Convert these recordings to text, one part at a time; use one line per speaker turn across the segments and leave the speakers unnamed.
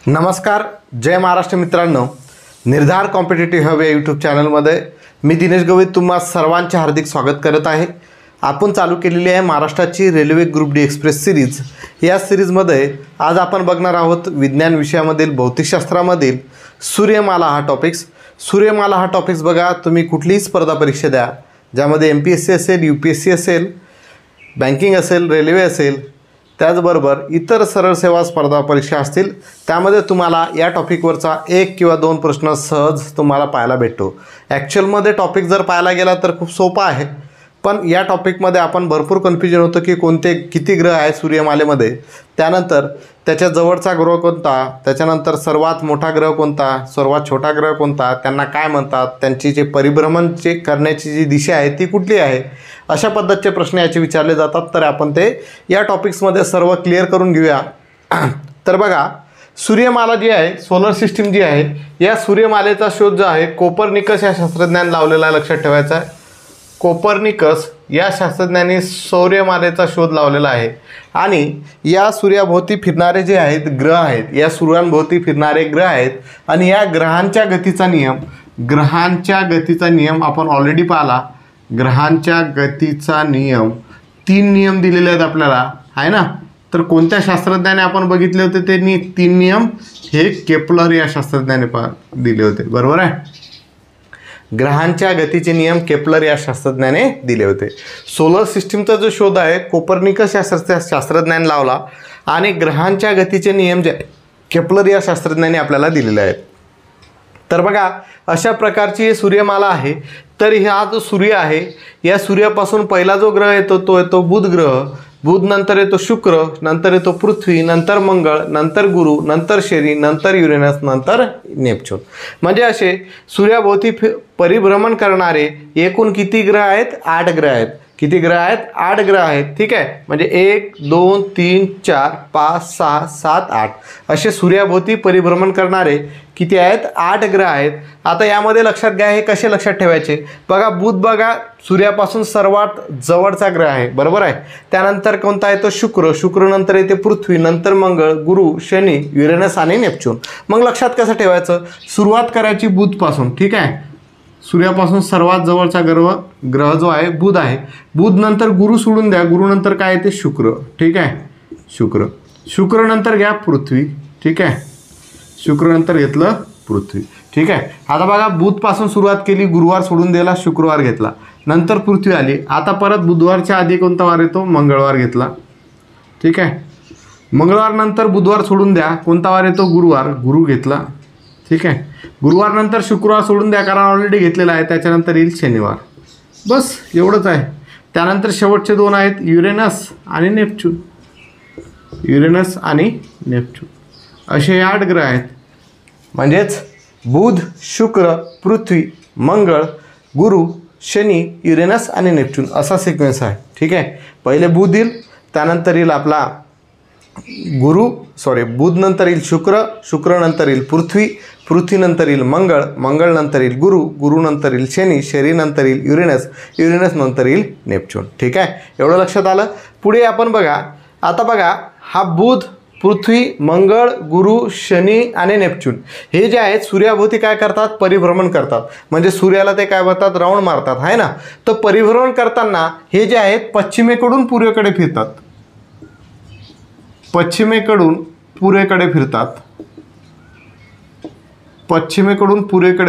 नमस्कार, जय महाराष्ट्र मित्रांनो. निर्धार कॉम्पिटिटिव्ह हब या यूट्यूब चॅनलमध्ये मी दिनेश गवई तुम्हा सर्वांचे हार्दिक स्वागत करत आहे. आपण चालू केलेली आहे महाराष्ट्राची railway group D express series. या सिरीजमध्ये आज आपण बघणार आहोत विज्ञान विषयामधील भौतिकशास्त्रामधील सूर्यमाला हा टॉपिक्स. सूर्यमाला हा टॉपिक्स बघा, तुम्ही कुठलीही स्पर्धा परीक्षा द्या, ज्यामध्ये MPSC असेल, UPSC असेल, बँकिंग असेल, रेल्वे असेल, त्याचबरोबर इतर सरळ सेवा स्पर्धा परीक्षा असतील, त्यामध्ये तुम्हाला या टॉपिकवरचा एक किंवा दोन प्रश्न सहज तुम्हाला पाहायला भेटतो. ॲक्च्युअलमध्ये टॉपिक जर पाहायला गेला तर खूप सोपा आहे, पण या टॉपिकमध्ये आपण भरपूर कन्फ्युजन होतं की किती ग्रह आहे सूर्यमालेमध्ये, त्यानंतर त्याच्या जवळचा ग्रह कोणता, त्याच्यानंतर सर्वात मोठा ग्रह कोणता, सर्वात छोटा ग्रह कोणता, त्यांना काय म्हणतात, त्यांची जे परिभ्रमणचे करण्याची जी दिशा आहे ती कुठली आहे, अशा पद्धतीचे प्रश्न याचे विचारले जातात. तर आपण ते या टॉपिक्समध्ये सर्व क्लिअर करून घेऊया. तर बघा, सूर्यमाला जी आहे, सोलर सिस्टीम जी आहे, या सूर्यमालेचा शोध जो आहे कोपर्निकस या शास्त्रज्ञाने लावलेला आहे. लक्षात ठेवायचा आहे, कोपर्निकस या शास्त्रज्ञांनी सूर्यमालेचा शोध लावलेला आहे. आणि या सूर्याभोवती फिरणारे जे आहेत ग्रह आहेत, या सूर्यांभोवती फिरणारे ग्रह आहेत, आणि या ग्रहांच्या गतीचा नियम आपण ऑलरेडी पाहिला. ग्रहांच्या गतीचा नियम, 3 नियम दिलेले आहेत आपल्याला, आहे ना. तर कोणत्या शास्त्रज्ञाने आपण बघितले होते ते 3 नियम? हे केपलर या शास्त्रज्ञाने दिले होते, बरोबर आहे. ग्रहांच्या गतीचे नियम केपलर या शास्त्रज्ञाने दिले होते. सोलर सिस्टीमचा जो शोध आहे कोपर्निकस या शास्त्रज्ञाने लावला, आणि ग्रहांच्या गतीचे नियम जे केपलर या शास्त्रज्ञाने आपल्याला दिलेले आहेत. तर बघा, अशा प्रकारची सूर्यमाला आहे. तर हा जो सूर्य आहे, या सूर्यापासून पहिला जो ग्रह येतो तो येतो बुध ग्रह. बुध नंतर येतो शुक्र, नंतर येतो पृथ्वी, नंतर मंगळ, नंतर गुरु, नंतर शनी, नंतर युरेनस, नंतर नेपच्यून. म्हणजे असे सूर्याभोवती परिभ्रमण करणारे एकूण किती ग्रह आहेत? 8 ग्रह आहेत. किती ग्रह आहेत? 8 ग्रह आहेत. ठीक आहे, म्हणजे 1 2 3 4 5 6 7 8 असे सूर्याभोवती परिभ्रमण करणारे किती आहेत? 8 ग्रह आहेत. आता यामध्ये लक्षात घ्या, हे कसे लक्षात ठेवायचे? बघा, बुध बघा सूर्यापासून सर्वात जवळचा ग्रह आहे, बरोबर आहे. त्यानंतर कोणता येतो? शुक्र. शुक्र नंतर येते पृथ्वी, नंतर मंगळ, गुरु, शनी, युरेनस आणि नेपच्यून. मग लक्षात कसं ठेवायचं? सुरुवात करायची बुधपासून. ठीक आहे, सूर्यापासून सर्वात जवळचा ग्रह जो आहे बुध आहे. बुध नंतर गुरु सोडून द्या, गुरु नंतर काय येते? शुक्र. ठीक आहे, शुक्र नंतर घ्या पृथ्वी. ठीक आहे, शुक्र नंतर घेतलं पृथ्वी. ठीक आहे. आता बघा, बुधपासून सुरुवात केली, गुरुवार सोडून दिला, शुक्रवार घेतला, नंतर पृथ्वी आली. आता परत बुधवारच्या आधी कोणता वार येतो? मंगळवार घेतला. ठीक आहे, मंगळवार नंतर बुधवार सोडून द्या, कोणता वार येतो? गुरुवार. गुरु घेतला. ठीक आहे, गुरुवार नंतर शुक्रवार सोडून द्या, कारण ऑलरेडी घेतलेला आहे. त्याच्यानंतर येईल शनिवार. बस एवढंच आहे. त्यानंतर शेवटचे 2 आहेत युरेनस आणि नेपच्यून. युरेनस आणि नेपच्यून असे 8 ग्रह आहेत. म्हणजेच बुध, शुक्र, पृथ्वी, मंगळ, गुरु, शनी, युरेनस आणि नेपच्यून असा सिक्वेन्स आहे. ठीक आहे, पहिले बुध येईल, त्यानंतर येईल आपला बुध नंतर येईल शुक्र, शुक्र नंतर येईल पृथ्वी, पृथ्वी नंतर येईल मंगळ, मंगळ नंतर येईल गुरु, गुरु नंतर येईल शनी, शनी नंतर येईल युरेनस, युरेनस नंतर येईल नेपच्यून. ठीक आहे, एवढं लक्षात आलं. पुढे आपण बघा, आता बघा, हा बुध, पृथ्वी, मंगळ, गुरु, शनी आणि नेपच्यून हे जे आहेत सूर्याभोवती काय करतात? परिभ्रमण करतात. म्हणजे सूर्याला ते काय म्हणतात? राऊंड मारतात, आहे ना. तर परिभ्रमण करताना हे जे आहेत पश्चिमेकडून पूर्वेकडे फिरतात. पश्चिमेकडून पूर्वेकडे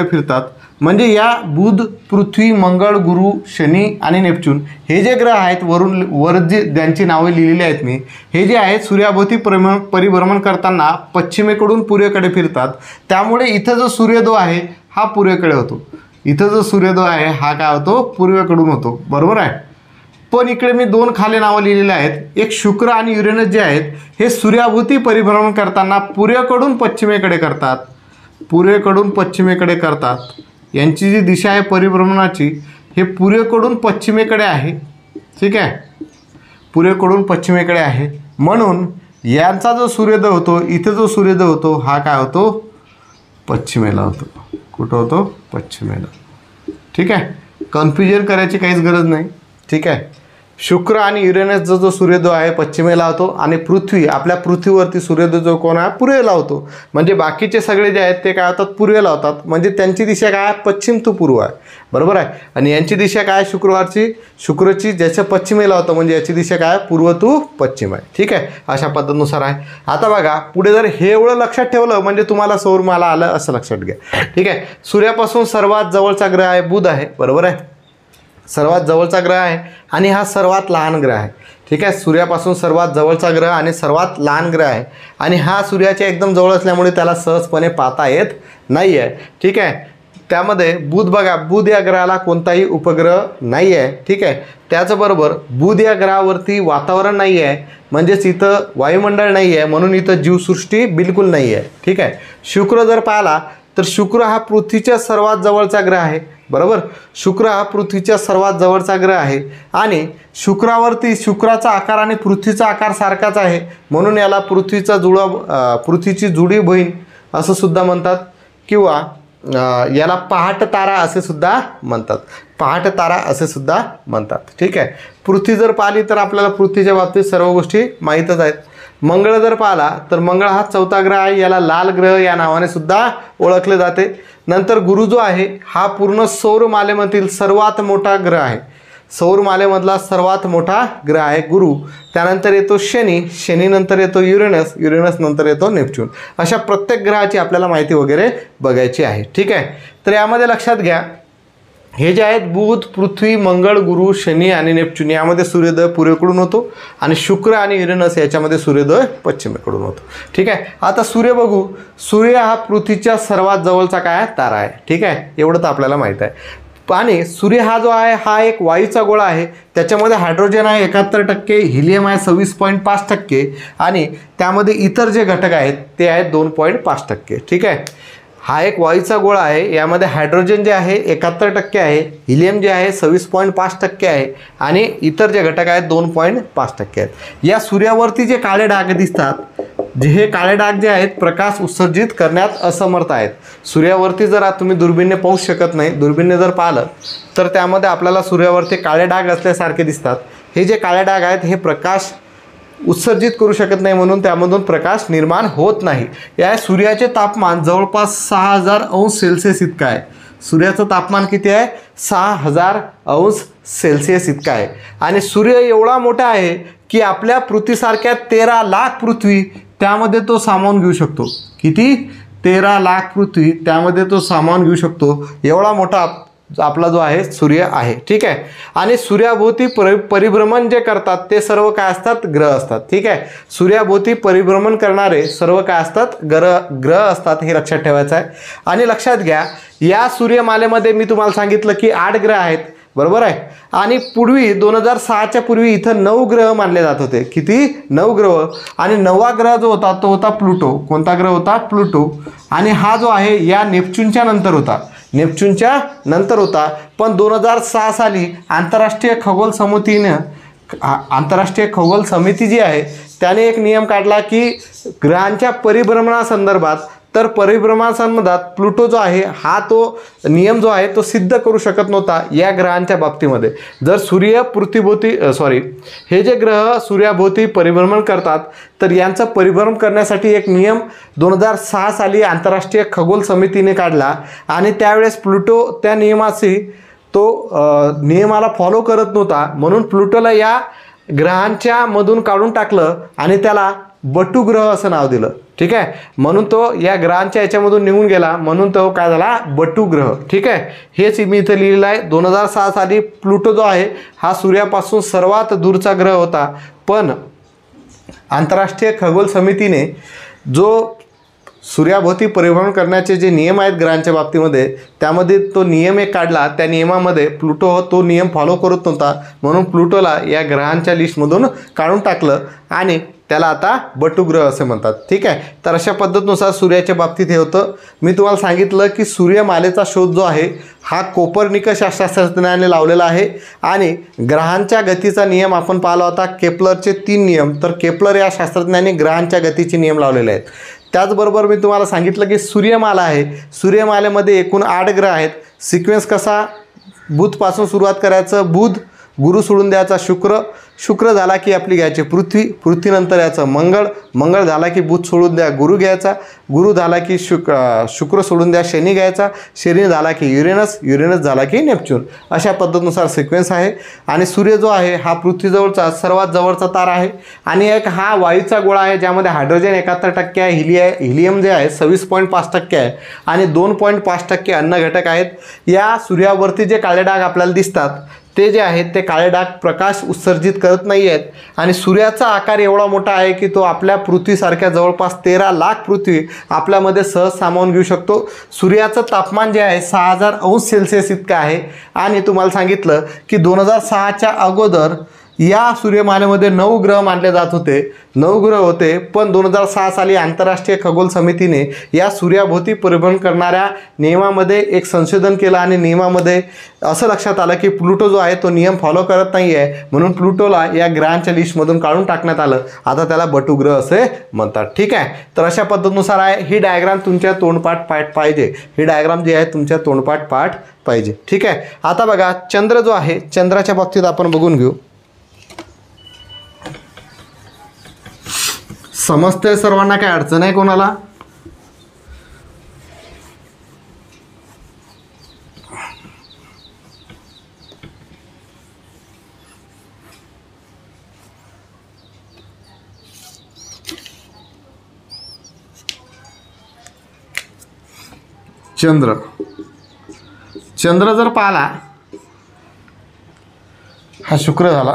फिरतात. म्हणजे या बुध, पृथ्वी, मंगळ, गुरु, शनी आणि नेपच्यून हे जे ग्रह आहेत, वर जे ज्यांची नावे लिहिलेली आहेत मी, हे जे आहेत सूर्याभोवती परिभ्रमण करताना पश्चिमेकडून पूर्वेकडे फिरतात. त्यामुळे इथं जो सूर्योदय आहे हा पूर्वेकडे होतो. इथं जो सूर्योदय आहे हा काय होतो? पूर्वेकडून होतो, बरोबर आहे. पण इकडे मी 2 खाली नावं लिहिलेले आहेत. एक शुक्र आणि युरेनस जे आहेत हे सूर्याभोवती परिभ्रमण करताना पूर्वेकडून पश्चिमेकडे करतात. यांची जी दिशा आहे परिभ्रमणाची, हे पूर्वेकडून पश्चिमेकडे आहे. ठीक आहे, पूर्वेकडून पश्चिमेकडे आहे. म्हणून यांचा जो सूर्योदय होतो, इथे जो सूर्योदय होतो हा काय होतो? पश्चिमेला होतो. कुठं होतो? पश्चिमेला. ठीक आहे, कन्फ्युजन करायची काहीच गरज नाही. ठीक आहे, शुक्र आणि युरेनस जो सूर्योदय आहे पश्चिमेला होतो आणि पृथ्वी आपल्या पृथ्वीवरती सूर्योदय जो कोण आहे पूर्वेला होतो. म्हणजे बाकीचे सगळे जे आहेत ते काय होतात पूर्वेला होतात. म्हणजे त्यांची दिशा काय आहे पश्चिम टू पूर्व आहे. बरोबर आहे. आणि यांची दिशा काय शुक्रची ज्याच्या पश्चिमेला होतं म्हणजे याची दिशा काय पूर्व टू पश्चिम आहे. ठीक आहे. अशा पद्धतीनुसार आहे. आता बघा पुढे जर हे एवढं लक्षात ठेवलं म्हणजे तुम्हाला सौरमाला आलं असं लक्षात घ्या. ठीक आहे. सूर्यापासून सर्वात जवळचा ग्रह आहे बुध आहे. बरोबर आहे. सर्वात जवळचा ग्रह आहे आणि हा सर्वात लहान ग्रह आहे. ठीक आहे. सूर्यापासून सर्वात जवळचा ग्रह आणि सर्वात लहान ग्रह आहे आणि हा सूर्याच्या एकदम जवळ असल्यामुळे त्याला सहजपणे पाहता येत नाही आहे. ठीक आहे. त्यामध्ये बुध बघा बुध या ग्रहाला कोणताही उपग्रह नाही आहे. ठीक आहे. त्याचबरोबर बुध या ग्रहावरती वातावरण नाही आहे म्हणजेच इथं वायुमंडळ नाही आहे म्हणून इथं जीवसृष्टी बिलकुल नाही आहे. ठीक आहे. शुक्र जर पाहिला तर शुक्र हा पृथ्वीच्या सर्वात जवळचा ग्रह आहे. बरोबर. शुक्र हा पृथ्वीच्या सर्वात जवळचा ग्रह आहे आणि शुक्रावरती शुक्राचा आकार आणि पृथ्वीचा आकार सारखाच आहे म्हणून याला पृथ्वीची जुळी बहीण असं सुद्धा म्हणतात किंवा याला पहाट तारा असे सुद्धा म्हणतात. पहाट तारा असे सुद्धा म्हणतात. ठीक आहे. पृथ्वी जर पाहिली तर आपल्याला पृथ्वीच्या बाबतीत सर्व गोष्टी माहीतच आहेत. मंगळ जर पाहिला तर मंगळ हा चौथा ग्रह आहे. याला लाल ग्रह या नावाने सुद्धा ओळखले जाते. नंतर गुरु जो आहे हा पूर्ण सौरमालेमधील सर्वात मोठा ग्रह आहे. सौरमालेमधला सर्वात मोठा ग्रह आहे गुरु. त्यानंतर येतो शनी नंतर येतो युरेनस नंतर येतो नेपच्यून. अशा प्रत्येक ग्रहाची आपल्याला माहिती वगैरे बघायची आहे. ठीक आहे. तर यामध्ये लक्षात घ्या हे जे आहेत बुध पृथ्वी मंगळ गुरु शनी आणि नेपच्यून यामध्ये सूर्योदय पूर्वेकडून होतो आणि शुक्र आणि युरेनस याच्यामध्ये सूर्योदय पश्चिमेकडून होतो. ठीक आहे. आता सूर्य बघू. सूर्य हा पृथ्वीच्या सर्वात जवळचा काय तारा आहे. ठीक आहे. एवढं तर आपल्याला माहीत आहे. आणि सूर्य हा जो आहे हा एक वायूचा गोळा आहे. त्याच्यामध्ये हायड्रोजन आहे 71%, हिलियम आहे 26.5% आणि त्यामध्ये इतर जे घटक आहेत ते आहेत 2.5%. ठीक आहे. हा एक वायूचा गोळा आहे. यामध्ये हायड्रोजन जे आहे 71% आहे, हिलियम जे आहे 26.5% आहे आणि इतर जे घटक आहेत 2.5% आहेत. या सूर्यावरती जे काळे डाग दिसतात हे काळे डाग जे आहेत प्रकाश उत्सर्जित करण्यात असमर्थ आहेत. सूर्यावरती जर तुम्ही दुर्बिणीने पाहू शकत नाही. दुर्बिणीने जर पाहिलं तर त्यामध्ये आपल्याला सूर्यावरती काळे डाग असल्यासारखे दिसतात. हे जे काळे डाग आहेत हे प्रकाश उत्सर्जित करू शकत नाही म्हणून त्यामधून प्रकाश निर्माण होत नाही. या सूर्याचे तापमान जवळपास 6000 अंश सेल्सिअस इतकं आहे. सूर्याचं तापमान किती आहे 6000 अंश सेल्सिअस इतकं आहे आणि सूर्य एवढा मोठा आहे की आपल्या पृथ्वीसारख्या 13 लाख पृथ्वी त्यामध्ये तो सामावून घेऊ शकतो. किती 13 लाख पृथ्वी त्यामध्ये तो सामावून घेऊ शकतो. एवढा मोठा आपला जो आहे सूर्य आहे. ठीक आहे. आणि सूर्याभोवती परिभ्रमण जे करतात ते सर्व काय असतात ग्रह असतात. ठीक आहे. सूर्याभोवती परिभ्रमण करणारे सर्व काय असतात ग्रह असतात हे लक्षात ठेवायचं आहे. आणि लक्षात घ्या या सूर्यमालेमध्ये मी तुम्हाला सांगितलं की 8 ग्रह आहेत. बरोबर आहे. आणि पूर्वी 2006च्या पूर्वी इथं 9 ग्रह मानले जात होते. किती 9 ग्रह आणि 9वा ग्रह जो होता तो होता प्लुटो. कोणता ग्रह होता प्लुटो. आणि हा जो आहे या नेपच्यूनच्या नंतर होता. पण 2006 साली आंतरराष्ट्रीय खगोल समिती जी आहे त्याने एक नियम काढला की ग्रहांच्या परिभ्रमणासंदर्भात तर परिभ्रमणासंबंधात प्लुटो जो आहे हा तो नियम जो आहे तो सिद्ध करू शकत नव्हता या ग्रहांच्या बाबतीमध्ये. जर सूर्य हे जे ग्रह सूर्याभोवती परिभ्रमण करतात तर यांचं परिभ्रमण करण्यासाठी एक नियम 2006 साली आंतरराष्ट्रीय खगोल समितीने काढला आणि त्यावेळेस प्लुटो त्या नियमाला फॉलो करत नव्हता म्हणून प्लुटोला या ग्रहांच्या मधून काढून टाकलं आणि त्याला बटू ग्रह असं नाव दिलं. ठीक आहे. म्हणून तो या ग्रहांच्या याच्यामधून निघून गेला म्हणून तो काय झाला बटू ग्रह. ठीक आहे. हेच मी इथं लिहिलेलं आहे. 2006 साली प्लुटो जो आहे हा सूर्यापासून सर्वात दूरचा ग्रह होता. पण आंतरराष्ट्रीय खगोल समितीने जो सूर्याभोवती परिभ्रमण करण्याचे जे नियम आहेत ग्रहांच्या बाबतीमध्ये त्यामध्ये तो नियम एक काढला. त्या नियमामध्ये प्लुटो तो नियम फॉलो करत नव्हता म्हणून प्लुटोला या ग्रहांच्या लिस्टमधून काढून टाकलं आणि त्याला आता बटू ग्रह असे म्हणतात. ठीक आहे. तर अशा पद्धतीनुसार सूर्याच्या बाबतीत हे होतं. मी तुम्हाला सांगितलं की सूर्यमालेचा शोध जो आहे हा कोपर्निकस या शास्त्रज्ञाने लावलेला आहे आणि ग्रहांच्या गतीचा नियम आपण पाहिला होता केप्लरचे 3 नियम. तर केप्लर या शास्त्रज्ञाने ग्रहांच्या गतीचे नियम लावलेले आहेत. त्याचबरोबर मी तुम्हाला सांगितलं की सूर्यमाला आहे. सूर्यमालेमध्ये एकूण 8 ग्रह आहेत. सिक्वेन्स कसा बुधपासून सुरुवात करायचं गुरु सोडून द्यायचा शुक्र, शुक्र झाला की आपली घ्यायची पृथ्वी, पृथ्वीनंतर याचं मंगळ, मंगळ झाला की बुध सोडून द्या गुरु घ्यायचा, गुरु झाला की शुक्र सोडून द्या शनी घ्यायचा, शनी झाला की युरेनस, युरेनस झाला की नेपच्यून. अशा पद्धतीनुसार सिक्वेन्स आहे. आणि सूर्य जो आहे हा पृथ्वीजवळचा सर्वात जवळचा तारा आहे. आणि एक हा वायूचा गोळा आहे ज्यामध्ये हायड्रोजन 71% आहे, हिलियम जे आहे 26.5% आहे आणि 2.5% अन्न घटक आहेत. या सूर्यावरती जे काळे डाग आपल्याला दिसतात ते जे आहेत ते काळे डाग प्रकाश उत्सर्जित करत नाही आहेत. आणि सूर्याचा आकार एवढा मोठा आहे की तो आपल्या पृथ्वीसारख्या जवळपास 13 लाख पृथ्वी आपल्यामध्ये सहज सामावून घेऊ शकतो. सूर्याचं तापमान जे आहे 6000 अंश सेल्सिअस इतकं आहे. आणि तुम्हाला सांगितलं की 2006च्या अगोदर या सूर्यमालेमध्ये 9 ग्रह मानले जात होते, 9 ग्रह होते. पण 2006 साली आंतरराष्ट्रीय खगोल समितीने या सूर्याभोवती परिभ्रमण करणाऱ्या नियमामध्ये एक संशोधन केलं आणि नियमामध्ये असं लक्षात आलं की प्लुटो जो आहे तो नियम फॉलो करत नाही आहे, म्हणून प्लुटोला या ग्रहांच्या लिस्टमधून काढून टाकण्यात आलं. आता त्याला बटुग्रह असे म्हणतात. ठीक आहे, तर अशा पद्धतीनुसार आहे. ही डायग्राम तुमच्या तोंडपाठ पाहिजे, ही डायग्राम जी आहे तुमच्या तोंडपाठ पाहिजे. ठीक आहे, आता बघा चंद्र जो आहे, चंद्राच्या बाबतीत आपण बघून घेऊ. समजतंय सर्वांना? काय अडचण आहे कोणाला? चंद्र, चंद्र जर पाहिला हा शुक्र झाला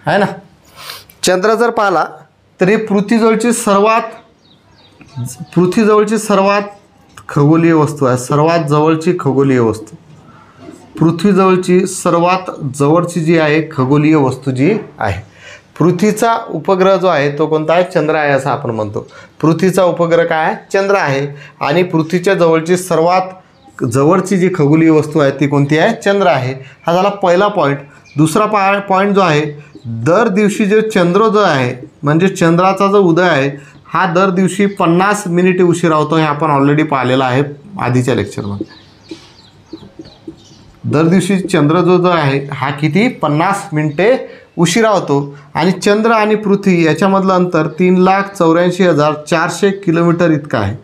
आहे ना. चंद्र जर पाहिला तर ही पृथ्वीजवळची सर्वात खगोलीय वस्तू आहे, सर्वात जवळची खगोलीय वस्तू. पृथ्वीजवळची सर्वात जवळची जी आहे खगोलीय वस्तू जी आहे. पृथ्वीचा उपग्रह जो आहे तो कोणता आहे? चंद्र आहे असं आपण म्हणतो. पृथ्वीचा उपग्रह काय आहे? चंद्र आहे. आणि पृथ्वीच्या जवळची सर्वात जवळची जी खगोलीय वस्तू आहे ती कोणती आहे? चंद्र आहे. हा झाला पहिला पॉईंट. दुसरा पॉईंट जो आहे, दर दिवशी जो चंद्र जो आहे म्हणजे चंद्राचा जो उदय आहे हा दर दिवशी 50 मिनिटे उशिरा होतो. हे आपण ऑलरेडी पाहिलेलं आहे आधीच्या लेक्चरमध्ये. दर दिवशी चंद्र जो आहे हा किती? 50 मिनिटे उशिरा होतो. आणि चंद्र आणि पृथ्वी याच्यामधलं अंतर 3,84,400 किलोमीटर इतकं आहे.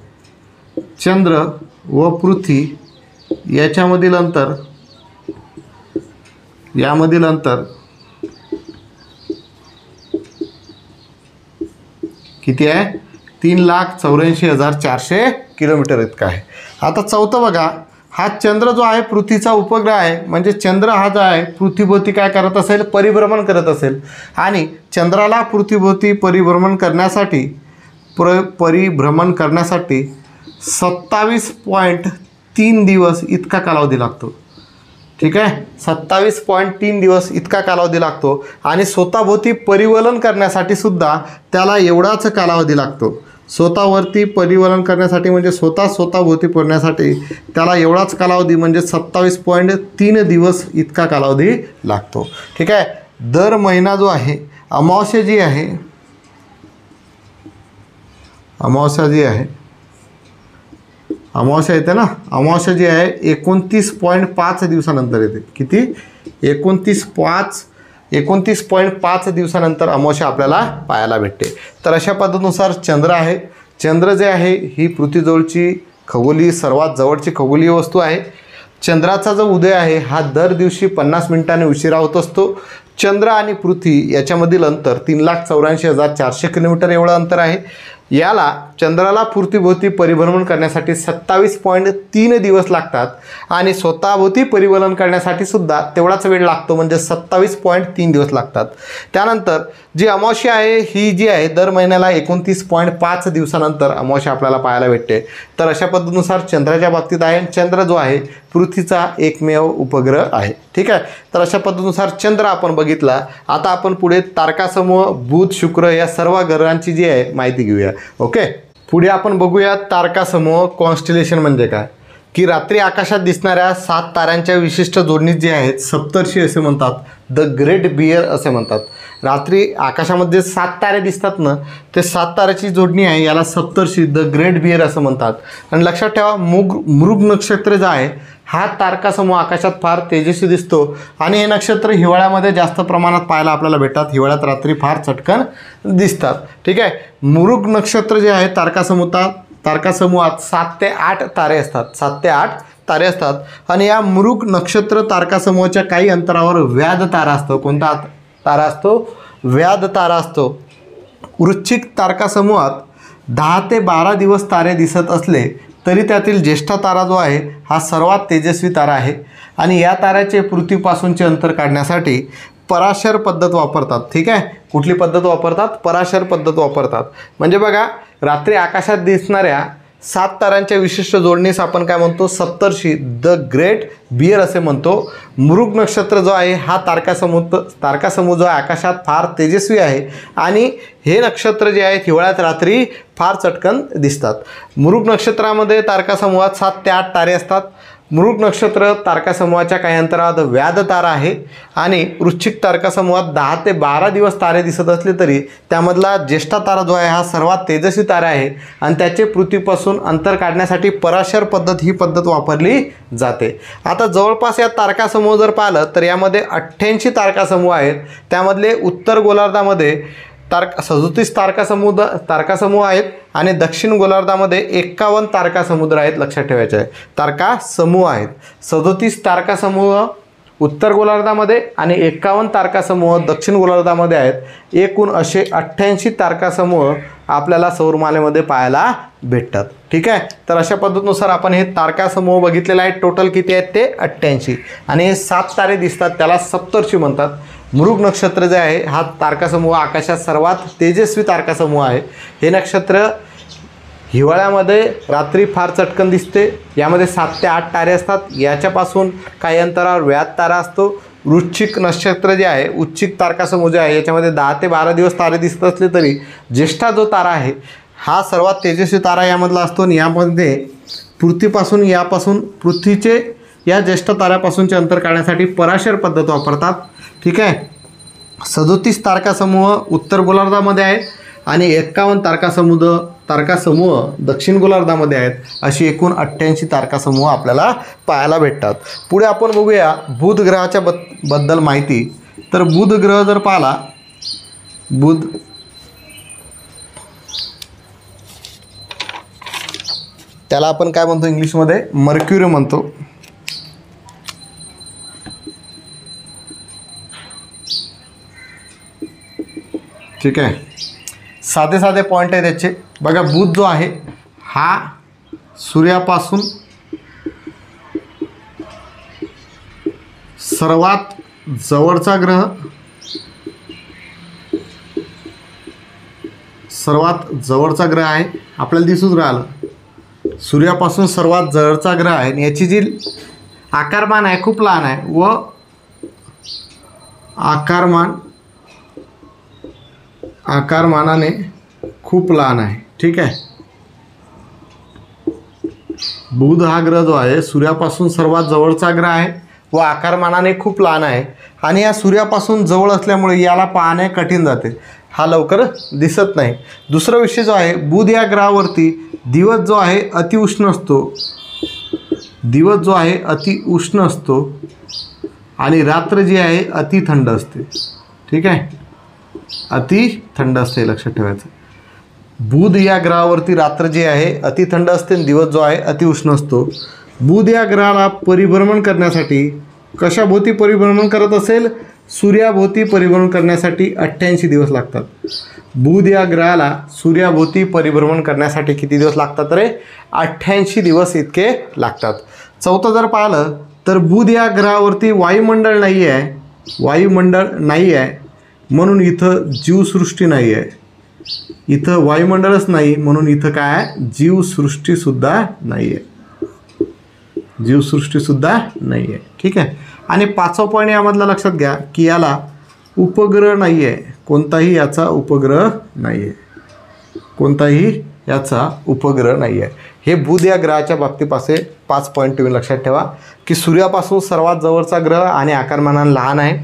चंद्र व पृथ्वी याच्यामधील अंतर किती आहे? 3,84,400 किलोमीटर इतका आहे. आता चौथं बघा, हा चंद्र जो आहे पृथ्वीचा उपग्रह आहे. म्हणजे चंद्र हा जो आहे पृथ्वीभोवती काय करत असेल? परिभ्रमण करत असेल. आणि चंद्राला पृथ्वीभोवती परिभ्रमण करण्यासाठी 27.3 दिवस इतका कालावधी लागतो. ठीक आहे, 27.3 दिवस इतका कालावधी लागतो. आणि स्वतःभोवती परिवलन करण्यासाठी सुद्धा त्याला एवढाच कालावधी लागतो. स्वतःवरती परिवलन करण्यासाठी म्हणजे स्वतःभोवती फिरण्यासाठी त्याला एवढाच कालावधी म्हणजे 27.3 दिवस इतका कालावधी लागतो. ठीक आहे, दर महिना जो आहे अमावस्या जी आहे, अमावस्या येते ना, अमावस्या जी आहे 29.5 दिवसानंतर येते. किती? 29.5 दिवसानंतर अमावस्या आपल्याला पाहायला भेटते. तर अशा पद्धतीनुसार चंद्र आहे. चंद्र जे आहे ही पृथ्वीजवळची सर्वात जवळची खगोलीय वस्तू आहे. चंद्राचा जो उदय आहे हा दर दिवशी 50 मिनिटांनी उशिरा होत असतो. चंद्र आणि पृथ्वी याच्यामधील अंतर 3,84,400 किलोमीटर एवढं अंतर आहे. याला चंद्राला पृथ्वीभोवती परिभ्रमण करण्यासाठी 27.3 दिवस लागतात. आणि स्वतःभोवती परिवलन करण्यासाठी सुद्धा तेवढाच वेळ लागतो म्हणजे 27.3 दिवस लागतात. त्यानंतर जी अमावस्या आहे ही जी आहे दर महिन्याला 29.5 दिवसानंतर अमावस्या आपल्याला पाहायला भेटते. तर अशा पद्धतीनुसार चंद्राच्या बाबतीत आहे. चंद्र जो आहे पृथ्वीचा एकमेव उपग्रह आहे. ठीक आहे, तर अशा पद्धतीनुसार चंद्र आपण बघितला. आता आपण पुढे तारकासमूह बुध शुक्र या सर्व ग्रहांची जी आहे माहिती घेऊया. ओके, पुढे आपण बघूया तारकासमूह. कॉन्स्टेलेशन म्हणजे काय? की रात्री आकाशात दिसणाऱ्या 7 ताऱ्यांच्या विशिष्ट जोडणी जे आहेत सप्तर्षी असे म्हणतात, द ग्रेट बियर असे म्हणतात. रात्री आकाशामध्ये 7 तारे दिसतात ना, ते 7 ताऱ्याची जोडणी आहे याला सप्तर्षी द ग्रेट बियर असं म्हणतात. आणि लक्षात ठेवा मृग नक्षत्र जे आहे हा तारकासमूह आकाशात फार तेजस्वी दिसतो आणि हे नक्षत्र हिवाळ्यामध्ये जास्त प्रमाणात पाहायला आपल्याला भेटतात. हिवाळ्यात रात्री फार चटकन दिसतात. ठीक आहे. मृग नक्षत्र जे आहे तारकासमूहात 7 ते 8 तारे असतात. 7 ते 8 तारे असतात आणि या मृग नक्षत्र तारकासमूहाच्या काही अंतरावर व्याध तारा असतो. कोणता तारा असतो? व्याध तारा असतो. वृश्चिक तारकासमूहात 10 ते 12 दिवस तारे दिसत असले तरी त्यातील ज्येष्ठा तारा जो आहे हा सर्वात तेजस्वी तारा आहे आणि या ताऱ्याचे पृथ्वीपासूनचे अंतर काढण्यासाठी पराशर पद्धत वापरतात. ठीक आहे. कुठली पद्धत वापरतात? पराशर पद्धत वापरतात. म्हणजे बघा, रात्री आकाशात दिसणाऱ्या 7 ताऱ्यांच्या विशिष्ट जोडणीस आपण काय म्हणतो? सप्तर्षी द ग्रेट बियर असे म्हणतो. मृग नक्षत्र जो आहे हा तारकासमूह जो आहे आकाशात फार तेजस्वी आहे आणि हे नक्षत्र जे आहे हिवाळ्यात रात्री फार चटकन दिसतात. मृग नक्षत्रामध्ये तारकासमूहात 7 ते 8 तारे असतात. मृग नक्षत्र तारकासमूहाच्या काही अंतरावर व्याध तारा आहे आणि वृश्चिक तारकासमूहात 10 ते 12 दिवस तारे दिसत असले तरी त्यामधला ज्येष्ठा तारा जो आहे हा सर्वात तेजस्वी तारा आहे आणि त्याचे पृथ्वीपासून अंतर काढण्यासाठी पराशर पद्धत ही पद्धत वापरली जाते. आता जवळपास या तारकासमूह जर पाहिलं तर यामध्ये 88 तारकासमूह आहेत. त्यामधले उत्तर गोलार्धामध्ये 37 तारकासमूह आहेत आणि दक्षिण गोलार्धामध्ये 51 तारकासमुद्र आहेत. लक्षात ठेवायचे आहे. तारकासमूह आहेत. 37 तारकासमूह उत्तर गोलार्धामध्ये आणि 51 तारकासमूह दक्षिण गोलार्धामध्ये आहेत. एकूण असे 88 तारकासमूह आपल्याला सौरमालेमध्ये पाहायला भेटतात. ठीक आहे. तर अशा पद्धतीनुसार आपण हे तारकासमूह बघितलेले आहेत. टोटल किती आहेत ते 88 आणि हे 7 तारे दिसतात त्याला सप्तर्षी म्हणतात. मृग नक्षत्र जे आहे हा तारकासमूह आकाशात सर्वात तेजस्वी तारकासमूह आहे. हे नक्षत्र हिवाळ्यामध्ये रात्री फार चटकन दिसते. यामध्ये 7 ते 8 तारे असतात. याच्यापासून काही अंतरावर व्याध तारा असतो. वृश्चिक नक्षत्र जे आहे वृश्चिक तारकासमूह जे आहे याच्यामध्ये 10 ते 12 दिवस तारे दिसत असले तरी ज्येष्ठा जो तारा आहे हा सर्वात तेजस्वी तारा यामधला असतो आणि यामध्ये पृथ्वीचे या ज्येष्ठ ताऱ्यापासूनचे अंतर काढण्यासाठी पराशर पद्धत वापरतात. ठीक आहे. 37 तारकासमूह उत्तर गोलार्धामध्ये आहेत आणि 51 तारकासमूह दक्षिण गोलार्धामध्ये आहेत. अशी एकूण 88 तारकासमूह आपल्याला पाहायला भेटतात. पुढे आपण बघूया बुध ग्रहाच्या बद्दल माहिती. तर बुध ग्रह जर पाहिला, बुध त्याला आपण काय म्हणतो इंग्लिशमध्ये? मर्क्युरी म्हणतो. ठीक आहे. साधे पॉईंट आहे त्याचे. बघा, बुध जो आहे हा सूर्यापासून सर्वात जवळचा ग्रह आहे. आपल्याला दिसूच राहिलं सूर्यापासून सर्वात जवळचा ग्रह आहे आणि याची जी आकारमान आहे खूप लहान आहे व आकारमानाने खूप लहान आहे. ठीक आहे. बुध हा ग्रह जो आहे सूर्यापासून सर्वात जवळचा ग्रह आहे व आकारमानाने खूप लहान आहे आणि या सूर्यापासून जवळ असल्यामुळे याला पाहणे कठीण जाते. हा लवकर दिसत नाही. दुसरा विषय जो आहे, बुध या ग्रहावरती दिवस जो आहे अतिउष्ण असतो आणि रात्र जी आहे अति थंड असते. ठीक आहे. अति थंड असते. लक्षात ठेवायचं. बुध या ग्रहावरती रात्र जी आहे अति थंड असते आणि दिवस जो आहे अतिउष्ण असतो. बुध या ग्रहाला परिभ्रमण करण्यासाठी कशाभोवती परिभ्रमण करत असेल? सूर्याभोवती परिभ्रमण करण्यासाठी 88 दिवस लागतात. बुध या ग्रहाला सूर्याभोवती परिभ्रमण करण्यासाठी किती दिवस लागतात रे? 88 दिवस इतके लागतात. चौथं जर पाहिलं तर बुध या ग्रहावरती वायुमंडळ नाही आहे म्हणून इथं जीवसृष्टी नाही आहे. इथं वायुमंडळच नाही म्हणून इथं काय आहे? जीवसृष्टीसुद्धा नाही आहे. ठीक आहे. आणि 5वा पॉईंट यामधला लक्षात घ्या की याला उपग्रह नाही आहे. कोणताही याचा उपग्रह नाही आहे. हे बुध या ग्रहाच्या बाबतीपासे 5 पॉईंट तुम्ही लक्षात ठेवा की सूर्यापासून सर्वात जवळचा ग्रह आणि आकारमानाने लहान आहे.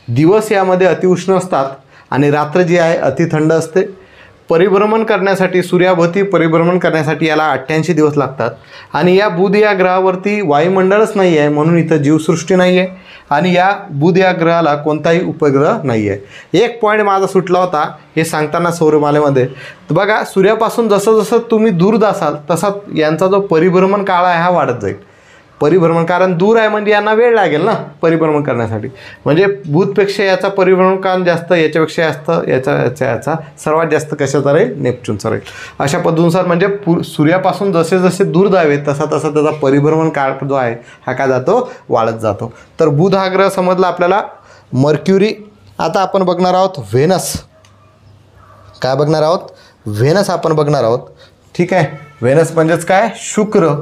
दिवस यामध्ये अतिउष्ण असतात आणि रात्र जी आहे अतिथंड असते. परिभ्रमण करण्यासाठी सूर्याभोवती परिभ्रमण करण्यासाठी याला 88 दिवस लागतात. आणि या बुध या ग्रहावरती वायुमंडळच नाही आहे, म्हणून इथं जीवसृष्टी नाही आहे आणि या बुध या ग्रहाला कोणताही उपग्रह नाही आहे. एक पॉईंट माझा सुटला होता हे सांगताना सौरमालेमध्ये. तर बघा, सूर्यापासून जसं जसं तुम्ही दूर जासाल तसा यांचा जो परिभ्रमण काळ आहे हा वाढत जाईल. परिभ्रमण, कारण दूर आहे म्हणजे यांना वेळ लागेल ना परिभ्रमण करण्यासाठी. म्हणजे बुधपेक्षा याचा परिभ्रमण काळ जास्त, याच्यापेक्षा जास्त याचा सर्वात जास्त कशाचा राहील? नेपच्यूनचा राहील. अशा पद्धतीनुसार म्हणजे सूर्यापासून जसे जसे दूर जावे तसा तसा त्याचा परिभ्रमण काळ जो आहे हा काय जातो? वाढत जातो. तर बुध हा ग्रह समजला आपल्याला. मर्क्युरी. आता आपण बघणार आहोत व्हेनस. काय बघणार आहोत? व्हेनस आपण बघणार आहोत. ठीक आहे. व्हेनस म्हणजेच काय? शुक्र.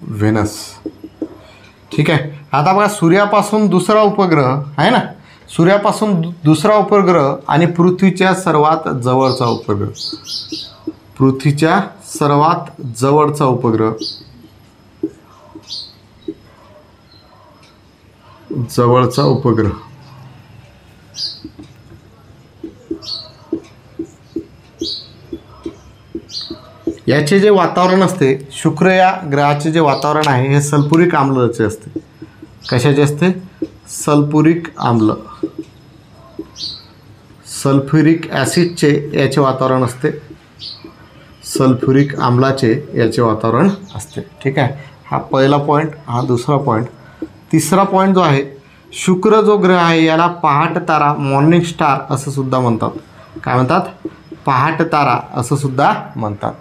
व्हेनस. ठीक आहे. आता बघा, सूर्यापासून दुसरा उपग्रह आहे ना, सूर्यापासून दुसरा उपग्रह आणि पृथ्वीच्या सर्वात जवळचा उपग्रह. पृथ्वीच्या सर्वात जवळचा उपग्रह. जवळचा उपग्रह. याचे जे वातावरण असते, शुक्र या ग्रहाचे जे वातावरण आहे हे सल्फ्युरिक आम्लाचे असते. कशाचे असते? सल्फ्युरिक आम्ल. सल्फ्युरिक ॲसिडचे याचे वातावरण असते. सल्फ्युरिक आम्लाचे याचे वातावरण असते. ठीक आहे. हा पहिला पॉईंट. हा दुसरा पॉईंट. तिसरा पॉईंट जो आहे, शुक्र जो ग्रह आहे याला पहाट तारा, मॉर्निंग स्टार असं सुद्धा म्हणतात. काय म्हणतात? पहाट तारा असं सुद्धा म्हणतात.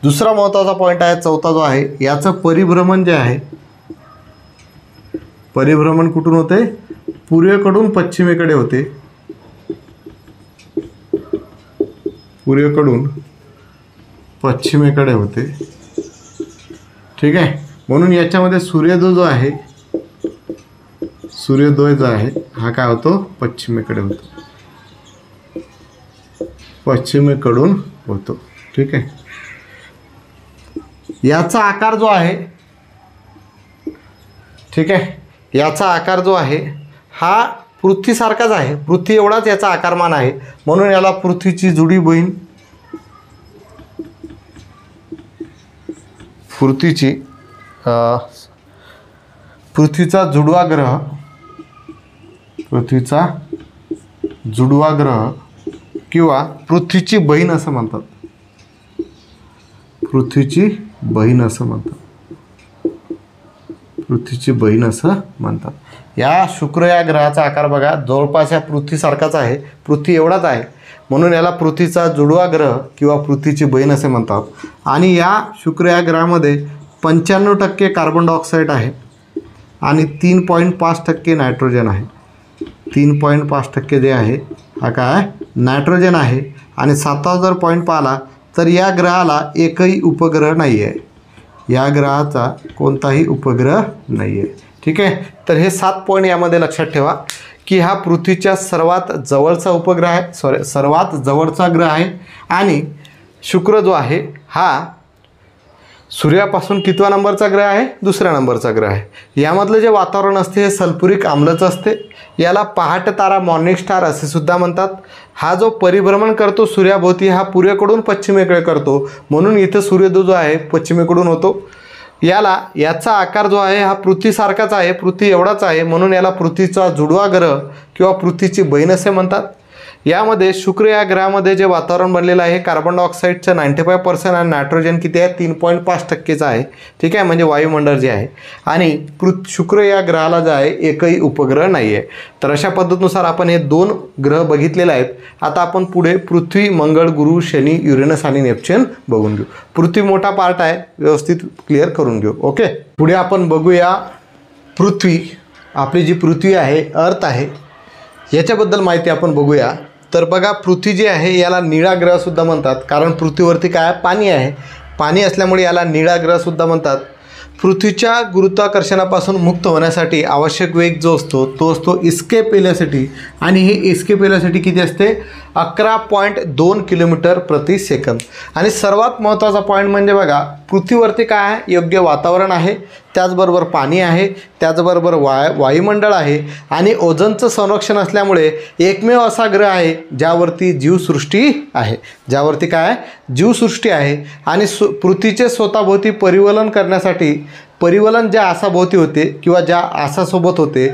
दुसरा महत्त्वाचा पॉईंट आहे, चौथा जो आहे, याचं परिभ्रमण जे आहे, परिभ्रमण कुठून होते? पूर्वेकडून पश्चिमेकडे होते. पूर्वेकडून पश्चिमेकडे होते. ठीक आहे. म्हणून याच्यामध्ये सूर्योदय जो आहे, सूर्योदय जो आहे हा काय होतो? पश्चिमेकडे होतो. पश्चिमेकडून होतो. ठीक आहे. याचा आकार जो आहे, ठीक आहे, याचा आकार जो आहे हा पृथ्वीसारखाच आहे. पृथ्वी एवढाच याचा आकारमान आहे, म्हणून याला पृथ्वीची जुडी बहीण, पृथ्वीचा जुडवा ग्रह, पृथ्वीचा जुडवा ग्रह किंवा पृथ्वीची बहीण असं म्हणतात. पृथ्वीची बहीण असं म्हणतात. पृथ्वीची बहीण असं म्हणतात. या शुक्र या ग्रहाचा आकार बघा, जवळपास या पृथ्वीसारखाच आहे. पृथ्वी एवढाच आहे, म्हणून याला पृथ्वीचा जुडवा ग्रह किंवा पृथ्वीची बहीण असे म्हणतात. आणि या शुक्र या ग्रहामध्ये 95% कार्बन डायऑक्साईड आहे आणि 3.5% नायट्रोजन आहे. 3.5% जे आहे हा काय? नायट्रोजन आहे. आणि 7वा जर पॉईंट पाहिला तर या ग्रहाला एकही उपग्रह नाही आहे. या ग्रहाचा कोणताही उपग्रह नाही आहे. ठीक आहे. तर हे 7 पॉईंट यामध्ये लक्षात ठेवा की हा पृथ्वीच्या सर्वात जवळचा उपग्रह आहे, सर्वात जवळचा ग्रह आहे. आणि शुक्र जो आहे हा सूर्यापासून कितवा नंबरचा ग्रह आहे? दुसऱ्या नंबरचा ग्रह आहे. यामधलं जे वातावरण असते हे सल्फ्युरिक आम्लचं असते. याला पहाट तारा, मॉर्निंग स्टार असे सुद्धा म्हणतात. हा जो परिभ्रमण करतो सूर्याभोवती हा पूर्वेकडून पश्चिमेकडे करतो, म्हणून इथं सूर्योदय जो आहे पश्चिमेकडून होतो. याचा आकार जो आहे हा पृथ्वीसारखाच आहे, पृथ्वी एवढाच आहे, म्हणून याला पृथ्वीचा जुडवा ग्रह किंवा पृथ्वीची बहीण असे म्हणतात. यामध्ये शुक्र या ग्रहामध्ये जे वातावरण बनलेलं आहे कार्बन डायऑक्साईडचं 95% आणि नायट्रोजन किती आहे? 3.5%चं आहे. ठीक आहे. म्हणजे वायुमंडळ जे आहे. आणि शुक्र या ग्रहाला जे आहे एकही उपग्रह नाही आहे. तर अशा पद्धतीनुसार आपण हे 2 ग्रह बघितलेले आहेत. आता आपण पुढे पृथ्वी, मंगळ, गुरु, शनी, युरेनस आणि नेपच्यून बघून घेऊ. पृथ्वी मोठा पार्ट आहे, व्यवस्थित क्लिअर करून घेऊ. ओके. पुढे आपण बघूया पृथ्वी. आपली जी पृथ्वी आहे, अर्थ आहे, याच्याबद्दल माहिती आपण बघूया. तर बघा, पृथ्वी जी आहे याला निळा ग्रहसुद्धा म्हणतात, कारण पृथ्वीवरती काय? पाणी आहे.
पाणी असल्यामुळे याला निळा ग्रहसुद्धा म्हणतात. पृथ्वीच्या गुरुत्वाकर्षणापासून मुक्त होण्यासाठी आवश्यक वेग जो असतो तो असतो इस्केप वेलोसिटी, आणि हे इस्केप वेलोसिटी किती असते 11.2 किलोमीटर प्रति सेकंद. आणि सर्वात महत्त्वाचा पॉईंट म्हणजे बघा, पृथ्वीवरती काय आहे, योग्य वातावरण आहे, त्याचबरोबर पाणी आहे, त्याचबरोबर वायुमंडळ आहे, आणि ओझोनचं संरक्षण असल्यामुळे एकमेव असा ग्रह आहे ज्यावरती जीवसृष्टी आहे, ज्यावरती काय जीवसृष्टी आहे. आणि पृथ्वीचे स्वतःभोवती परिवलन करण्यासाठी, परिवलन ज्या आसाभोवती होते किंवा ज्या आसासोबत होते,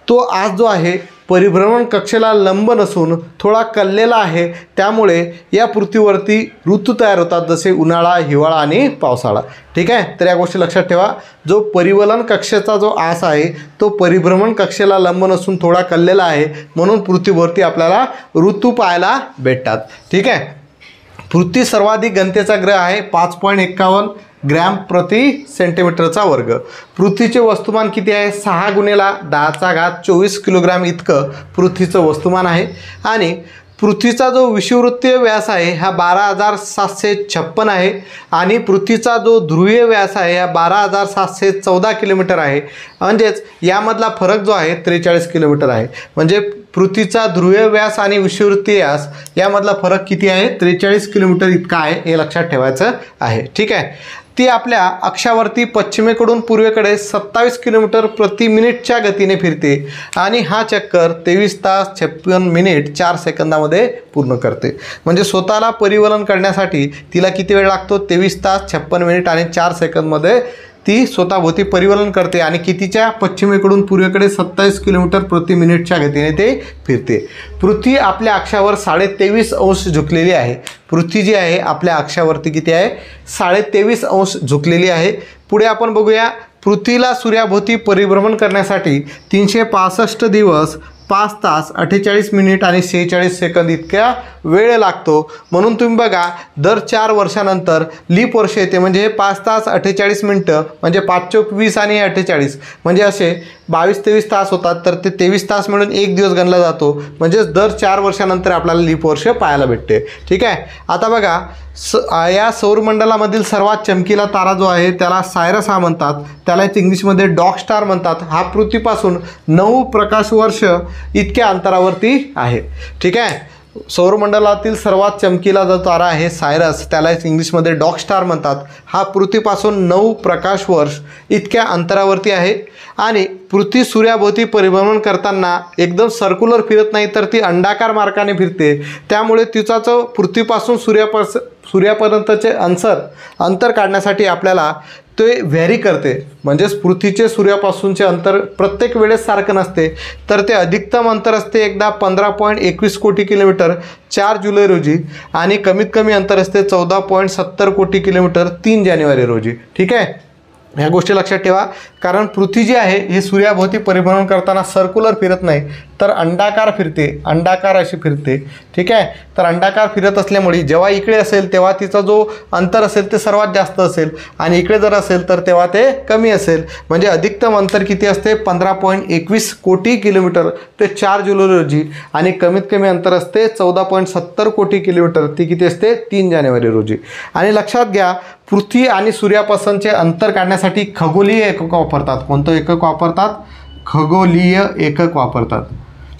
तो आज जो आहे परिभ्रमण कक्षेला लंब नसून थोडा कललेला आहे. त्यामुळे या पृथ्वीवरती ऋतू तयार होतात, जसे उन्हाळा, हिवाळा आणि पावसाळा. ठीक आहे, तर या गोष्टी लक्षात ठेवा. जो परिवलन कक्षेचा जो आस आहे तो परिभ्रमण कक्षेला लंब नसून थोडा कललेला आहे, म्हणून पृथ्वीवरती आपल्याला ऋतू पाहायला भेटतात. ठीक आहे, पृथ्वी सर्वाधिक घनतेचा ग्रह आहे, 5.51 ग्रॅम प्रति सेंटीमीटरचा वर्ग. पृथ्वीचे वस्तुमान किती आहे, 6 × 10⁻24 किलोग्राम इतकं पृथ्वीचं वस्तुमान आहे. आणि पृथ्वीचा जो विषुववृत्तीय व्यास आहे हा 12,756 आहे, आणि पृथ्वीचा जो ध्रुवीय व्यास आहे हा 12,714 किलोमीटर आहे. म्हणजेच यामधला फरक जो आहे 43 किलोमीटर आहे. म्हणजे पृथ्वीचा ध्रुवीय व्यास आणि विषुववृत्तीय व्यास यामधला फरक किती आहे, 43 किलोमीटर इतका आहे, हे लक्षात ठेवायचं आहे. ठीक आहे, ती आपल्या अक्षावरती पश्चिमेकडून पूर्वेकडे 27 किलोमीटर प्रति मिनिटच्या गतीने फिरते, आणि हा चक्कर 23 तास 56 मिनिट 4 सेकंदामध्ये पूर्ण करते. म्हणजे स्वतःला परिवलन करण्यासाठी तिला किती वेळ लागतो, 23 तास 56 मिनिट आणि 4 सेकंदमध्ये ती स्वतःभोवती परिवलन करते, आणि कितीच्या पश्चिमेकडून पूर्वेकडे 27 किलोमीटर प्रति मिनिटच्या गतीने ते फिरते. पृथ्वी आपल्या अक्षावर 23.5 अंश झुकलेली आहे. पृथ्वी जी आहे आपल्या अक्षावरती किती आहे, 23.5 अंश झुकलेली आहे. पुढे आपण बघूया, पृथ्वीला सूर्याभोवती परिभ्रमण करण्यासाठी 365 दिवस 5 तास 48 मिनिट आणि 46 सेकंद इतक्या वेळ लागतो. म्हणून तुम्ही बघा, दर 4 वर्षानंतर लीप वर्ष येते. म्हणजे हे 5 तास 48 मिनटं म्हणजे 5 चौक 20 आणि 48 म्हणजे असे 22-23 तास होतात. तर ते 23 तास मिळून 1 दिवस गणला जातो. म्हणजेच दर 4 वर्षानंतर आपल्याला लीप वर्ष पाहायला भेटते. ठीक आहे, आता बघा, या सौरमंडलामधील सर्वात चमकीला तारा जो आहे त्याला सायरस हा म्हणतात, त्याला इंग्लिशमध्ये डॉग स्टार म्हणतात. हा पृथ्वीपासून 9 प्रकाश वर्ष इतक्या अंतरावरती आहे. ठीक आहे, सौरमंडलातील सर्वात चमकीला जो तारा आहे सायरस, त्याला इंग्लिशमध्ये डॉग स्टार म्हणतात. हा पृथ्वीपासून 9 प्रकाश वर्ष इतक्या अंतरावरती आहे. आणि पृथ्वी सूर्याभोवती परिभ्रमण करताना एकदम सर्क्युलर फिरत नाही, तर ती अंडाकार मार्गाने फिरते. त्यामुळे तिचा जो पृथ्वीपासून सूर्यापर्यंतचे अंतर काढण्यासाठी आपल्याला ते व्हॅरी करते. म्हणजेच पृथ्वीचे सूर्यापासूनचे अंतर प्रत्येक वेळेस सारखं नसते, तर ते अधिकतम अंतर असते एकदा 15.21 कोटी किलोमीटर 4 जुलै रोजी, आणि कमीत कमी अंतर असते 14.70 कोटी किलोमीटर 3 जानेवारी रोजी. ठीक आहे, ह्या गोष्टी लक्षात ठेवा. कारण पृथ्वी जी आहे हे सूर्याभोवती परिभ्रमण करताना सर्क्युलर फिरत नाही, तर अंडाकार फिरते, अंडाकार अशी फिरते. ठीक आहे, तर अंडाकार फिरत असल्यामुळे जेव्हा इकडे असेल तेव्हा तिचा जो अंतर असेल ते सर्वात जास्त असेल, आणि इकडे जर असेल तर तेव्हा ते कमी असेल. म्हणजे अधिकतम अंतर किती असते 15.21 कोटी किलोमीटर ते 4 जुलै रोजी, आणि कमीत कमी अंतर असते 14.70 कोटी किलोमीटर, ती किती असते 3 जानेवारी रोजी. आणि लक्षात घ्या, पृथ्वी आणि सूर्यापासूनचे अंतर काढण्यासाठी खगोलीय एकक वापरतात. कोणतं एकक वापरतात, खगोलीय एकक वापरतात.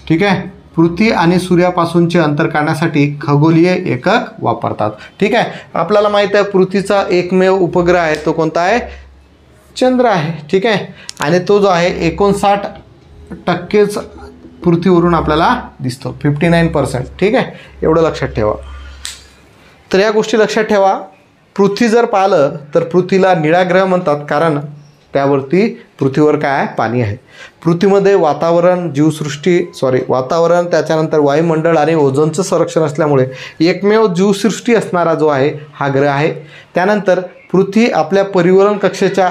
ठीक आहे, पृथ्वी आणि सूर्यापासूनचे अंतर काढण्यासाठी खगोलीय एकक वापरतात. ठीक आहे, आपल्याला माहीत आहे पृथ्वीचा एकमेव उपग्रह आहे तो कोणता आहे, चंद्र आहे. ठीक आहे, आणि तो जो आहे 59% पृथ्वीवरून आपल्याला दिसतो, 59%. ठीक आहे, एवढं लक्षात ठेवा. तर या गोष्टी लक्षात ठेवा. पृथ्वी जर पाहिलं तर पृथ्वीला निळा ग्रह म्हणतात, कारण त्यावरती पृथ्वीवर काय आहे, पाणी आहे. पृथ्वीमध्ये वातावरण त्याच्यानंतर वायुमंडळ आणि ओझोनचं संरक्षण असल्यामुळे एकमेव जीवसृष्टी असणारा जो आहे हा ग्रह आहे. त्यानंतर पृथ्वी आपल्या परिवलन कक्षेच्या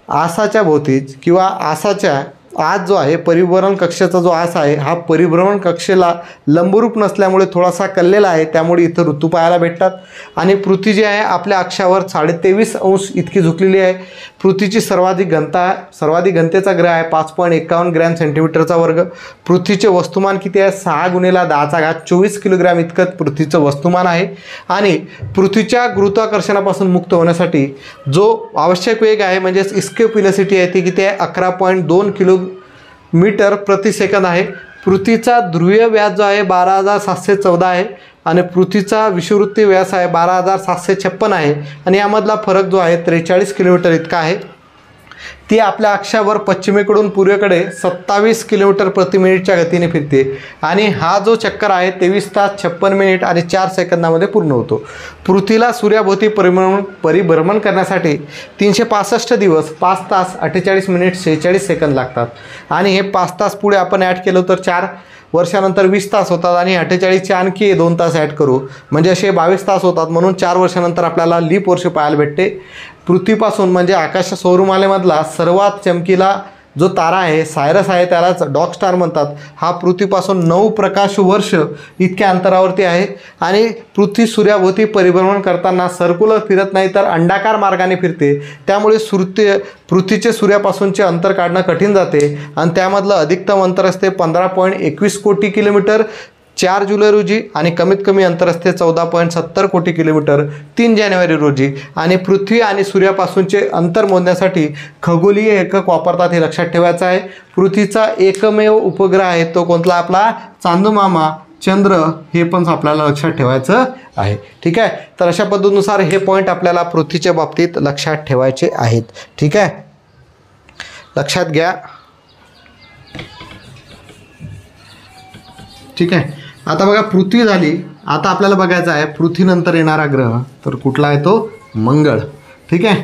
आसाच्या भोवतीच किंवा आसाच्या आज जो आहे परिभ्रमण कक्षाचा जो आस आहे हा परिभ्रमण कक्षेला लंबरूप नसल्यामुळे थोडासा कललेला आहे, त्यामुळे इथं ऋतू पाहायला भेटतात. आणि पृथ्वी जी आहे आपल्या अक्षावर 23.5 अंश इतकी झुकलेली आहे. पृथ्वीची सर्वाधिक घनतेचा ग्रह आहे 5.51 ग्रॅम सेंटीमीटरचा वर्ग. पृथ्वीचे वस्तुमान किती आहे 6 × 10⁻24 किलोग्रॅम इतकं पृथ्वीचं वस्तुमान आहे. आणि पृथ्वीच्या गुरुत्वाकर्षणापासून मुक्त होण्यासाठी जो आवश्यक वेग आहे म्हणजेच इस्केप वेलोसिटी आहे ती किती आहे 11.2 किलोमीटर प्रति सेकंद आहे. पृथ्वीचा ध्रुवीय व्यास जो आहे 12,714 आहे आणि पृथ्वीचा विषुववृत्तीय व्यास आहे 12,756 आहे आणि यामधला फरक जो आहे 43 किलोमीटर इतका आहे. ती आपल्या अक्षावर पश्चिमेकडून पूर्वेकडे 27 किलोमीटर प्रति मिनिटच्या गतीने फिरते आणि हा जो चक्कर आहे 23 तास 56 मिनिट आणि 4 सेकंदामध्ये पूर्ण होतो. पृथ्वीला सूर्याभोवती परिभ्रमण करण्यासाठी 365 दिवस 5 तास 48 मिनिट 46 सेकंद लागतात आणि हे 5 तास पुढे आपण ॲड केलं तर 4 वर्षानंतर 20 तास होतात आणि 48चे आणखी 2 तास ॲड करू म्हणजे असे 22 तास होतात. म्हणून 4 वर्षानंतर आपल्याला लीप वर्ष पाहायला भेटते. पृथ्वीपासून म्हणजे आकाश सौरमालेमधला सर्वात चमकीला जो तारा आहे सायरस आहे त्यालाच डॉग स्टार म्हणतात. हा पृथ्वीपासून 9 प्रकाश वर्ष इतक्या अंतरावरती आहे आणि पृथ्वी सूर्याभोवती परिभ्रमण करताना सर्क्युलर फिरत नाही तर अंडाकार मार्गाने फिरते. त्यामुळे पृथ्वीचे सूर्यापासूनचे अंतर काढणं कठीण जाते आणि त्यामधलं अधिकतम अंतर असते 15.21 कोटी किलोमीटर 4 जुलै रोजी आणि कमीत कमी अंतर असते 14.70 कोटी किलोमीटर 3 जानेवारी रोजी. आणि पृथ्वी आणि सूर्यापासूनचे अंतर मोजण्यासाठी खगोलीय एकक वापरतात हे लक्षात ठेवायचं आहे. पृथ्वीचा एकमेव उपग्रह आहे तो कोणता आपला चांदूमामा चंद्र हे पण आपल्याला लक्षात ठेवायचं आहे. ठीक आहे, तर अशा पद्धतीनुसार हे पॉईंट आपल्याला पृथ्वीच्या बाबतीत लक्षात ठेवायचे आहेत. ठीक आहे, लक्षात घ्या. ठीक आहे, आता बघा पृथ्वी झाली. आता आपल्याला बघायचं आहे पृथ्वीनंतर येणारा ग्रह तर कुठला आहे तो मंगळ. ठीक आहे,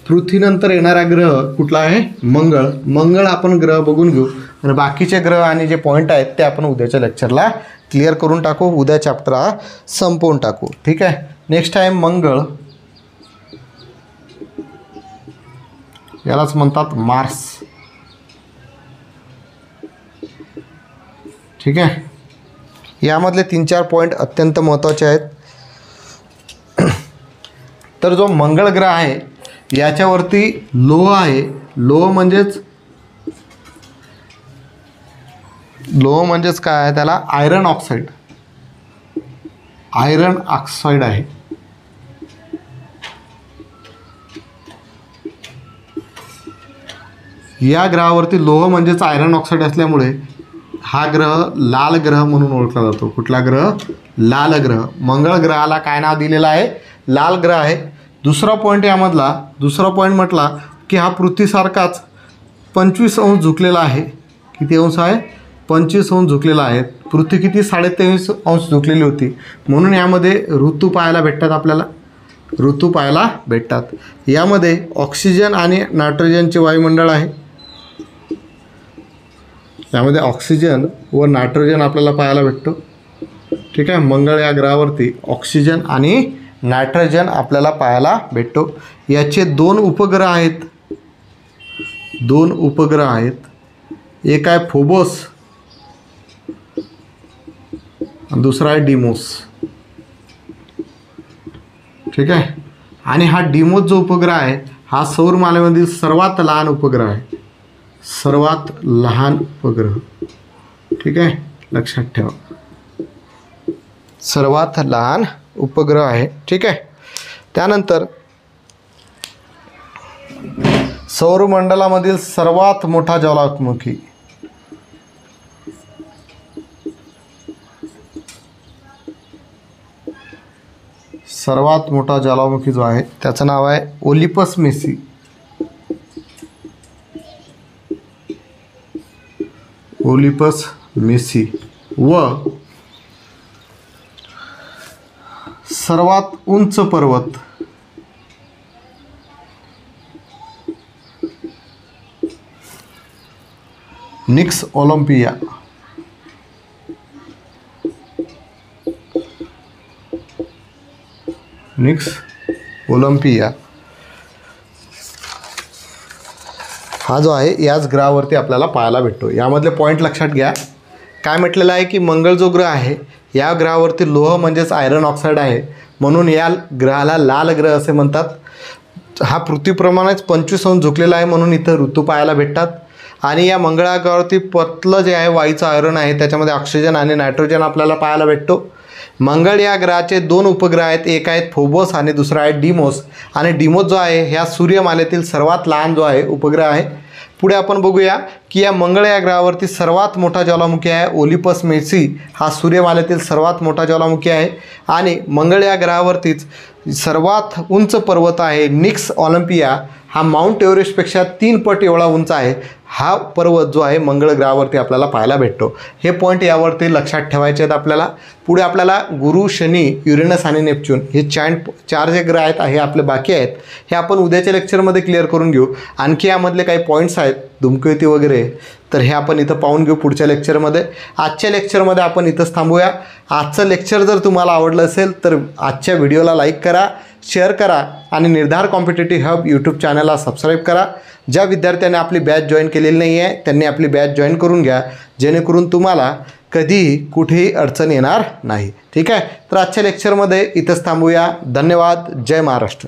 पृथ्वीनंतर येणारा ग्रह कुठला आहे मंगळ. मंगळ आपण ग्रह बघून घेऊ आणि बाकीचे ग्रह आणि जे पॉईंट आहेत ते आपण उद्याच्या लेक्चरला क्लिअर करून टाकू. उद्या चॅप्टर हा संपवून टाकू. ठीक आहे, नेक्स्ट आहे मंगळ. यालाच म्हणतात मार्स. ठीक आहे, यामधले 3-4 पॉईंट अत्यंत महत्त्वाचे आहेत. तर जो मंगळ ग्रह आहे याच्यावरती लोह आहे. लोह म्हणजेच काय आहे त्याला आयरन ऑक्साईड. आयरन ऑक्साईड आहे. या ग्रहावरती लोह म्हणजेच आयरन ऑक्साईड असल्यामुळे हा ग्रह लाल ग्रह म्हणून ओळखला जातो. कुठला ग्रह लाल ग्रह. मंगळ ग्रहाला काय नाव दिलेलं आहे लाल ग्रह आहे. दुसरा पॉईंट यामधला दुसरा पॉईंट म्हटला की हा पृथ्वीसारखाच 25 अंश झुकलेला आहे. किती अंश आहे 25 अंश झुकलेला आहे. पृथ्वी किती 23.5 अंश झुकलेली होती म्हणून यामध्ये ऋतू पाहायला भेटतात. आपल्याला ऋतू पाहायला भेटतात. यामध्ये ऑक्सिजन आणि नायट्रोजनचे वायुमंडळ आहे. यामध्ये ऑक्सिजन व नायट्रोजन आपल्याला पाहायला भेटतो. ठीक आहे, मंगळ या ग्रहावरती ऑक्सिजन आणि नायट्रोजन आपल्याला पाहायला भेटतो. याचे 2 उपग्रह आहेत. 2 उपग्रह आहेत. एक आहे फोबोस आणि दुसरा आहे डिमोस. ठीक आहे, आणि हा डिमोस जो उपग्रह आहे हा सौरमालेमधील सर्वात लहान उपग्रह आहे. सर्वात लहान उपग्रह. ठीक आहे, लक्षात ठेवा सर्वात लहान उपग्रह आहे. ठीक आहे, त्यानंतर सौरमंडलामधील सर्वात मोठा ज्वालामुखी. सर्वात मोठा ज्वालामुखी जो आहे त्याचं नाव आहे ओलिपस मेसी. Olympus Messi. व सर्वात उंच पर्वत निक्स ओलंपिया. निक्स ओलंपिया. हा जो आहे याच ग्रहावरती आपल्याला पाहायला भेटतो. यामधले पॉईंट लक्षात घ्या. काय म्हटलेलं आहे की मंगळ जो ग्रह आहे या ग्रहावरती लोह म्हणजेच आयरन ऑक्साईड आहे, म्हणून या ग्रहाला लाल ग्रह असे म्हणतात. हा पृथ्वीप्रमाणेच 25 अंश झुकलेला आहे, म्हणून इथं ऋतू पाहायला भेटतात. आणि या मंगळावरती पतलं जे आहे वायूचं आयरन आहे, त्याच्यामध्ये ऑक्सिजन आणि नायट्रोजन आपल्याला पाहायला भेटतो. मंगळ या ग्रहाचे 2 उपग्रह आहेत. एक आहेत फोबोस आणि दुसरा आहे डिमोस. आणि डिमोस जो आहे ह्या सूर्यमालेतील सर्वात लहान जो आहे उपग्रह आहे. पुढे आपण बघूया की या मंगळ या ग्रहावरती सर्वात मोठा ज्वालामुखी आहे ओलिपस मेसी. हा सूर्यमालेतील सर्वात मोठा ज्वालामुखी आहे. आणि मंगळ या ग्रहावरतीच सर्वात उंच पर्वत आहे निक्स ऑलिम्पिया. हा माउंट एव्हरेस्टपेक्षा 3 पट एवढा उंच आहे. हा पर्वत जो आहे मंगळ ग्रहावरती आपल्याला पाहायला भेटतो. हे पॉईंट यावरती लक्षात ठेवायचे आहेत आपल्याला. पुढे आपल्याला गुरु, शनी, युरेनस आणि नेपच्यून हे 4 जे ग्रह आहेत हे आपले बाकी आहेत. हे आपण उद्याच्या लेक्चरमध्ये क्लिअर करून घेऊ. आणखी यामधले काही पॉईंट्स आहेत धूमकेतू वगैरे, तर हे आपण इथं पाहून घेऊ पुढच्या लेक्चरमध्ये. आजच्या लेक्चरमध्ये आपण इथंच थांबूया. आजचं लेक्चर जर तुम्हाला आवडलं असेल तर आजच्या व्हिडिओला लाईक करा, शेअर करा आणि निर्धार कॉम्पिटेटिव्ह हब यूट्यूब चॅनलला सबस्क्राईब करा. ज्या विद्यार्थ्यांनी आपली बॅच जॉईन केलेली नाही आहे त्यांनी आपली बॅच जॉईन करून घ्या, जेणेकरून तुम्हाला कधीही कुठेही अडचण येणार नाही. ठीक आहे, तर आजच्या लेक्चरमध्ये इथंच थांबूया. धन्यवाद. जय महाराष्ट्र.